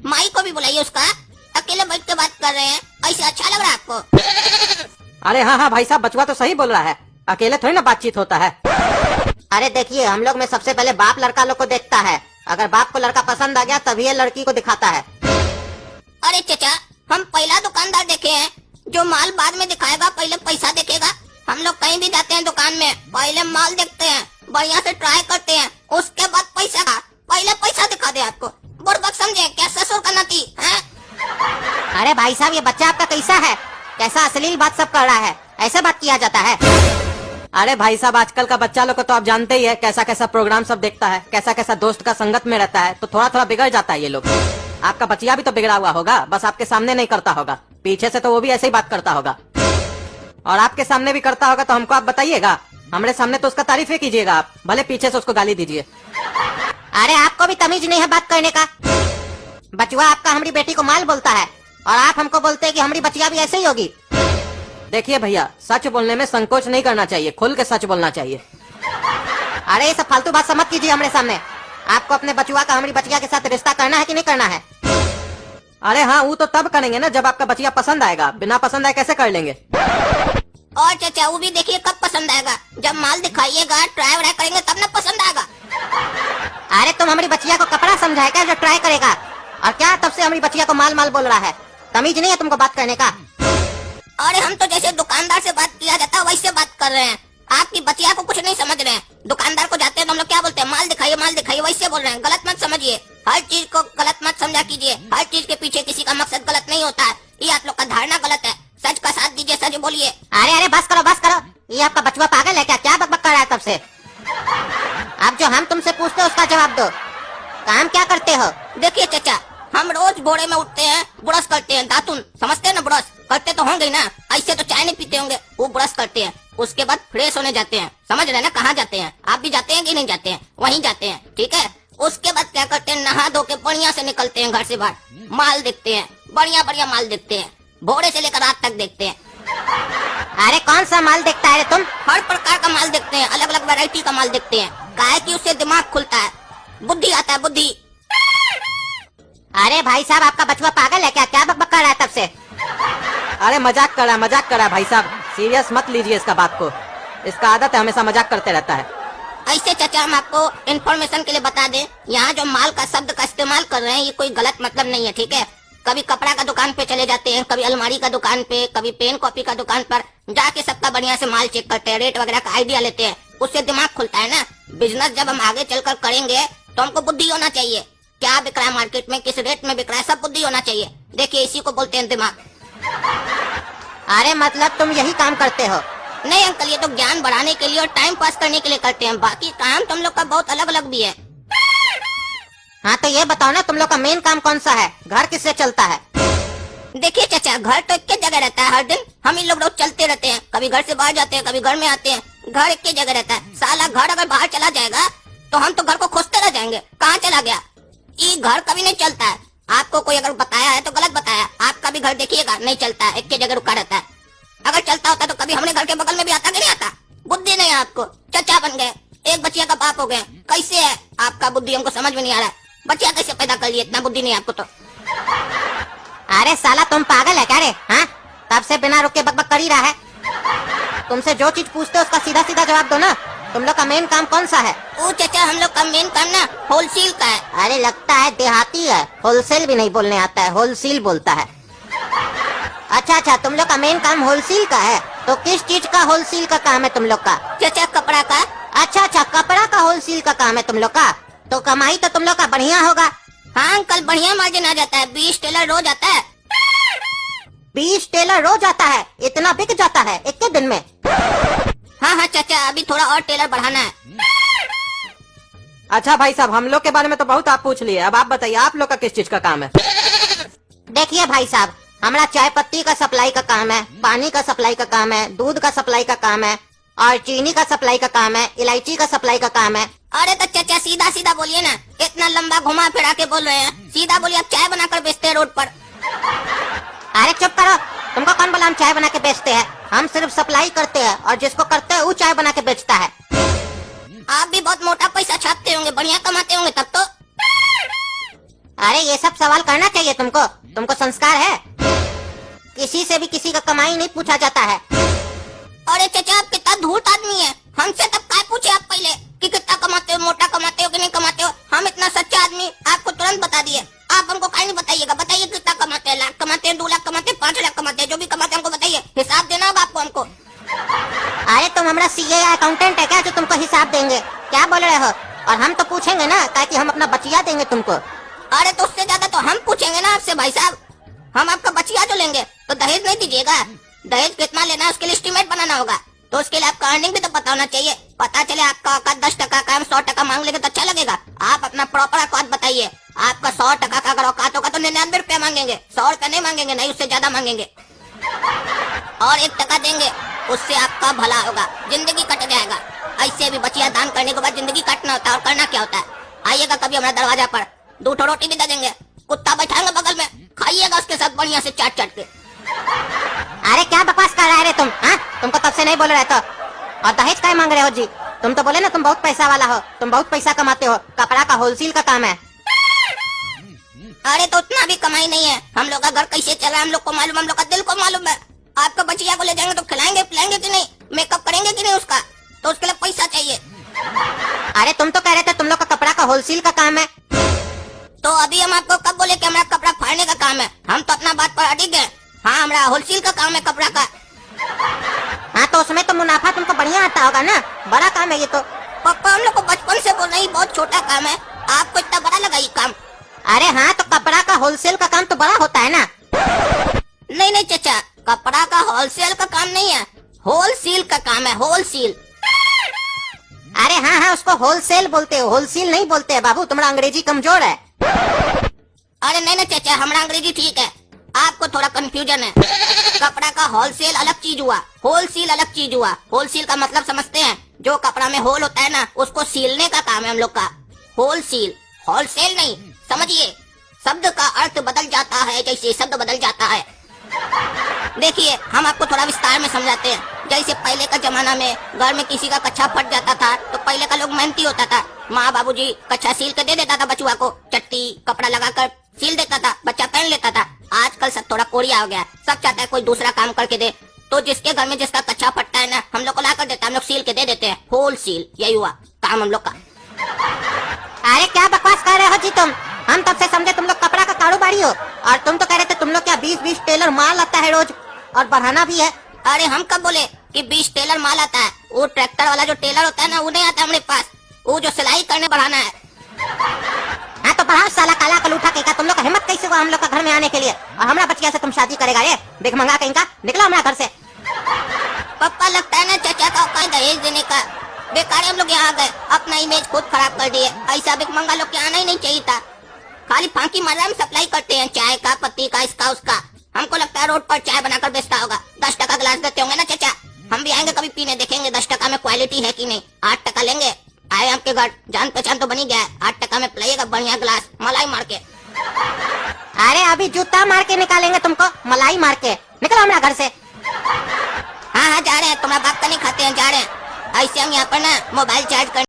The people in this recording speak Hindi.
माई को भी बुलाइए उसका। अकेले बैठ के बात कर रहे हैं, ऐसे अच्छा लग रहा है आपको? अरे हाँ हाँ भाई साहब, बचवा तो सही बोल रहा है, अकेले थोड़ी ना बातचीत होता है। अरे देखिए, हम लोग में सबसे पहले बाप लड़का लोग को देखता है, अगर बाप को लड़का पसंद आ गया तभी ये लड़की को दिखाता है। अरे चचा, हम पहला दुकानदार देखे हैं जो माल बाद में दिखाएगा, पहले पैसा देखेगा। हम लोग कहीं भी जाते हैं दुकान में, पहले माल देखते हैं, बढ़िया से ट्राई करते हैं, उसके बाद पैसा का। पहले पैसा दिखा दे आपको, बुड़बक समझे क्या ससुर का नाती है? अरे भाई साहब, ये बच्चा आपका कैसा है, कैसा अश्लील बात सब कर रहा है, ऐसे बात किया जाता है? अरे भाई साहब, आजकल का बच्चा लोग को तो आप जानते ही है, कैसा कैसा प्रोग्राम सब देखता है, कैसा कैसा दोस्त का संगत में रहता है, तो थोड़ा थोड़ा बिगड़ जाता है ये लोग। आपका बचिया भी तो बिगड़ा हुआ होगा, बस आपके सामने नहीं करता होगा, पीछे से तो वो भी ऐसे ही बात करता होगा, और आपके सामने भी करता होगा तो हमको आप बताइएगा, हमारे सामने तो उसका तारीफ ही कीजिएगा आप, भले पीछे से उसको गाली दीजिए। अरे आपको भी तमीज नहीं है बात करने का? बचवा आपका हमारी बेटी को माल बोलता है और आप हमको बोलते हैं कि हमारी बचिया भी ऐसे ही होगी। देखिए भैया, सच बोलने में संकोच नहीं करना चाहिए, खुल के सच बोलना चाहिए। अरे ये सब फालतू बात समझ कीजिए हमारे सामने। आपको अपने बचुआ का हमारी बचिया के साथ रिश्ता करना है कि नहीं करना है? अरे हाँ, वो तो तब करेंगे ना जब आपका बचिया पसंद आएगा, बिना पसंद आए कैसे कर लेंगे? और चाचा वो भी देखिए कब पसंद आएगा, जब माल दिखाइएगा, ट्राई व्राई करेंगे तब ना पसंद आएगा। अरे तुम हमारी बचिया को कपड़ा समझाए क्या जो ट्राई करेगा? और क्या तब से हमारी बचिया को माल माल बोल रहा है? तमीज नहीं है तुमको बात करने का? अरे हम तो जैसे दुकानदार से बात किया जाता है वैसे बात कर रहे हैं, आपकी बचिया को कुछ नहीं समझ रहे हैं। दुकानदार को जाते हैं तो हम लोग क्या बोलते हैं, माल दिखाइए, वैसे बोल रहे हैं। गलत मत समझिए, हर चीज को गलत मत समझा कीजिए, हर चीज के पीछे किसी का मकसद गलत नहीं होता है, ये आप लोग का धारणा गलत है। सच का साथ दीजिए, सच बोलिए। अरे बस करो, ये आपका बचवा पागल है क्या बकबक कर रहा है तब से? अब जो हम तुमसे पूछते हो उसका जवाब दो, काम क्या करते हो? देखिए चाचा, हम रोज भोरे में उठते हैं, ब्रश करते हैं, दातुन समझते हैं ना, ब्रश करते तो होंगे ना, ऐसे तो चाय नहीं पीते होंगे, वो ब्रश करते हैं, उसके बाद फ्रेश होने जाते हैं। समझ रहे हैं ना कहाँ जाते हैं? आप भी जाते हैं कि नहीं जाते हैं? वहीं जाते हैं, ठीक है। उसके बाद क्या करते हैं, नहा धो के बढ़िया से निकलते हैं घर से बाहर, माल देखते हैं, बढ़िया माल देखते हैं, भोरे से लेकर रात तक देखते हैं। अरे कौन सा माल देखता है तुम? हर प्रकार का माल देखते हैं, अलग अलग वैरायटी का माल देखते हैं, काहे कि उससे दिमाग खुलता है, बुद्धि आता है, बुद्धि। अरे भाई साहब, आपका बचवा पागल है क्या बकबक कर रहा है तब से? अरे मजाक कर रहा है भाई साहब, सीरियस मत लीजिए इसका बात को, इसका आदत है हमेशा मजाक करते रहता है। ऐसे चाचा हम आपको इन्फॉर्मेशन के लिए बता दें, यहाँ जो माल का शब्द का इस्तेमाल कर रहे हैं ये कोई गलत मतलब नहीं है, ठीक है। कभी कपड़ा का दुकान पे चले जाते हैं, कभी अलमारी का दुकान पे, कभी पेन कॉपी का दुकान पर जाके सबका बढ़िया से माल चेक करते हैं, रेट वगैरह का आइडिया लेते हैं, उससे दिमाग खुलता है ना। बिजनेस जब हम आगे चलकर करेंगे तो हमको बुद्धि होना चाहिए, क्या बिक रहा है मार्केट में, किस रेट में बिक रहा है, सब बुद्धि होना चाहिए। देखिए इसी को बोलते हैं दिमाग। अरे मतलब तुम यही काम करते हो? नहीं अंकल, ये तो ज्ञान बढ़ाने के लिए और टाइम पास करने के लिए करते हैं, बाकी काम तुम लोग का बहुत अलग अलग भी है। हाँ तो ये बताओ ना, तुम लोग का मेन काम कौन सा है, घर किससे चलता है? देखिए चाचा, घर तो एक जगह रहता है, हर दिन हम इन लोग रोज चलते रहते हैं, कभी घर से बाहर जाते हैं, कभी घर में आते हैं, घर एक जगह रहता है। साला घर अगर बाहर चला जाएगा तो हम तो घर को खोजते रह जाएंगे, कहाँ चला गया। ये घर कभी नहीं चलता है, आपको कोई अगर बताया है तो गलत बताया, आपका भी घर देखिएगा नहीं चलता है, एक जगह रुका रहता है। अगर चलता होता तो कभी हमने घर के बगल में भी आता कि नहीं आता। बुद्धि नहीं है आपको, चचा बन गए, एक बच्चिया का बाप हो गए, कैसे है आपका बुद्धि, हमको समझ में नहीं आ रहा है। बच्चिया कैसे पैदा कर लिए, इतना बुद्धि नहीं है आपको तो। अरे साला तुम पागल है क्या रे? हाँ, तब से बिना रुके बकबक कर ही रहा है। तुमसे जो चीज पूछते हो उसका सीधा सीधा जवाब दो ना। तुम लोग का मेन काम कौन सा है? ओ चाचा, हम लोग का मेन काम ना होलसेल का है। अरे लगता है देहाती है, होलसेल भी नहीं बोलने आता है, होलसेल बोलता है। अच्छा, तुम लोग का मेन काम होलसेल का है, तो किस चीज का होलसेल का काम है तुम लोग का? चाचा कपड़ा का। अच्छा, कपड़ा का होलसेल का काम है तुम लोग का, तो कमाई तो तुम लोग का बढ़िया होगा। हाँ अंकल, बढ़िया मार्जिन आ जाता है, 20 टेलर रोज आता है। 20 टेलर रोज आता है? इतना बिक जाता है एक के दिन में? हाँ चाचा, अभी थोड़ा और टेलर बढ़ाना है। अच्छा भाई साहब, हम लोग के बारे में तो बहुत आप पूछ लिए, अब आप बताइए आप लोग का किस चीज का काम है? देखिए भाई साहब, हमारा चाय पत्ती का सप्लाई का काम है, पानी का सप्लाई का काम है, दूध का सप्लाई का काम है, और चीनी का सप्लाई का काम है, इलायची का सप्लाई का काम है। अरे तो चाचा सीधा सीधा बोलिए ना, इतना लंबा घुमा फिरा के बोल रहे हैं, सीधा बोलिए। आप चाय बनाकर बेचते हैं रोड पर। अरे चुप करो, तुमको कौन बोला हम चाय बना के बेचते हैं? हम सिर्फ सप्लाई करते हैं और जिसको करते हैं वो चाय बना के बेचता है। आप भी बहुत मोटा पैसा छापते होंगे, बढ़िया कमाते होंगे तब तो। अरे ये सब सवाल करना चाहिए तुमको, तुमको संस्कार है? किसी से भी किसी का कमाई नहीं पूछा जाता है। अरे चाचा आप कितना धूर्त आदमी है, हमसे तब काय पूछे आप पहले कि कितना कमाते हो, मोटा कमाते हो कि नहीं कमाते हो। हम इतना सच्चा आदमी आपको तुरंत बता दिए, आप हमको काय नहीं बताइएगा। बताइए कितना कमाते हैं, लाख कमाते हैं, 2 लाख कमाते हैं, 5 लाख कमाते हैं, जो भी कमाते हैं हमको बताइए, हिसाब देना होगा आपको हमको। अरे तुम हमारा सीए या अकाउंटेंट है क्या जो तुमको हिसाब देंगे? क्या बोल रहे हो? और हम तो पूछेंगे ना, ताकि हम अपना बचिया देंगे तुमको। अरे तो उससे ज्यादा तो हम पूछेंगे ना आपसे भाई साहब। हम आपका बचिया जो लेंगे तो दहेज नहीं दीजिएगा। दहेज कितना लेना है उसके लिए एस्टीमेट बनाना होगा, तो उसके लिए आपका अर्निंग भी तो पता होना चाहिए। पता चले आपका औकात 10% का, हम 100% मांग लेंगे तो अच्छा लगेगा। आप अपना प्रॉपर औकात बताइए। आपका 100% का अगर औकात होगा तो 99 रुपया मांगेंगे, 100 रुपया नहीं मांगेंगे, नहीं उससे ज्यादा मांगेंगे। और 1% देंगे, उससे आपका भला होगा, जिंदगी कट जाएगा। ऐसे भी बचिया दान करने के बाद जिंदगी काटना होता है, और करना क्या होता है। आइएगा कभी हमारा दरवाजा पर, 2 रोटी भी दे देंगे, कुत्ता बैठाएंगे बगल में, खाइएगा उसके साथ बढ़िया से चाट चाट के। अरे क्या बकवास कर रहे तुम? हाँ, तुमको तब से नहीं बोल रहे तो। और दहेज क्या मांग रहे हो जी? तुम तो बोले ना तुम बहुत पैसा वाला हो, तुम बहुत पैसा कमाते हो, कपड़ा का होलसेल का काम है। अरे तो उतना भी कमाई नहीं है। हम लोग का घर कैसे चला हम लोग को मालूम, हम लोग का दिल को मालूम है। आपका बचिया को ले जाएंगे तो खिलाएंगे पिलाएंगे कि नहीं, मेकअप करेंगे कि नहीं उसका, तो उसके लिए पैसा चाहिए। अरे तुम तो कह रहे थे तुम लोग का कपड़ा का होलसेल का काम है। तो अभी हम आपको कब बोले कि हमारा कपड़ा फाड़ने का काम है? हम तो अपना बात पर अडिग है। हाँ, हमारा होलसेल का काम है कपड़ा का। हाँ तो उसमें तो मुनाफा तुमको बढ़िया आता होगा ना, बड़ा काम है ये तो। पापा हम लोग को बचपन से बोल रही बहुत छोटा काम है, आपको इतना बड़ा लगा ये काम? अरे हाँ, तो कपड़ा का होलसेल का काम तो बड़ा होता है ना। नहीं नहीं चाचा, कपड़ा का होलसेल का काम नहीं है, होलसेल का काम है, होलसेल। अरे हाँ हाँ, उसको होलसेल बोलते हो, होलसेल नहीं बोलते हैं बाबू, तुम्हारा अंग्रेजी कमजोर है। अरे नहीं ना चाचा, हमारा अंग्रेजी ठीक है, आपको थोड़ा कंफ्यूजन है। कपड़ा का होलसेल अलग चीज हुआ, होलसेल अलग चीज हुआ। होलसेल का मतलब समझते हैं? जो कपड़ा में होल होता है ना, उसको सीलने का काम है हम लोग का। होलसेल, होलसेल नहीं, समझिए। शब्द का अर्थ बदल जाता है जैसे शब्द बदल जाता है। देखिए हम आपको थोड़ा विस्तार में समझाते हैं। जैसे पहले का जमाना में घर में किसी का कच्छा फट जाता था तो पहले का लोग मेहनती होता था, माँ बाबूजी कच्छा सील के दे देता था बचुआ को, चट्टी कपड़ा लगाकर सील देता था, बच्चा पहन लेता था। आजकल सब थोड़ा कोरिया हो गया, सब चाहता है कोई दूसरा काम करके दे, तो जिसके घर में जिसका कच्छा फटता है ना, हम लोग को ला कर देता है, हम लोग सील के दे देते हैं। होलसेल, यही हुआ काम हम लोग का। अरे क्या बकवास कर रहे हो जी तुम? हम तब से समझे तुम लोग कपड़ा का कारोबारी हो, और तुम तो कह रहे थे तुम लोग क्या 20-20 टेलर माल आता है रोज, और बढ़ाना भी है। अरे हम कब बोले कि 20 टेलर माल आता है? वो ट्रैक्टर वाला जो टेलर होता है ना, वो नहीं आता हमारे पास, वो जो सिलाई करने बढ़ाना है। हाँ तो बढ़ाओ साला काला कलूठा कहीं का, तुम लोग का हिम्मत कैसे हुआ हम लोग का घर में आने के लिए, और हमारा बचिया से तुम शादी करेगा? ये भिखमंगा कहीं का, निकलो हमारे घर से। पप्पा लगता है ना चाचा का औकात दहेज देने का। बेकार हम लोग यहाँ आ गए, अपना इमेज खुद खराब कर दिए। ऐसा भिखमंगा लोग के आना ही नहीं चाहिए था। खाली फांकी मार हम सप्लाई करते हैं, चाय का, पत्ती का, इसका उसका। हमको लगता है रोड पर चाय बनाकर बेचता होगा, 10 टका गिलास देते होंगे ना चाचा। हम भी आएंगे कभी पीने, देखेंगे 10 टका में क्वालिटी है कि नहीं। 8 टका लेंगे, आए आपके घर, जान पहचान तो बनी गया है। 8 टका में पिलाइएगा बढ़िया गिलास मलाई मार के। अरे अभी जूता मार के निकालेंगे तुमको, मलाई मार के। निकलो हमारे घर से। हाँ हाँ जा रहे हैं, तुम्हारा बाप का नहीं खाते हैं, जा रहे हैं। ऐसे हम यहाँ पर ना मोबाइल चार्ज कर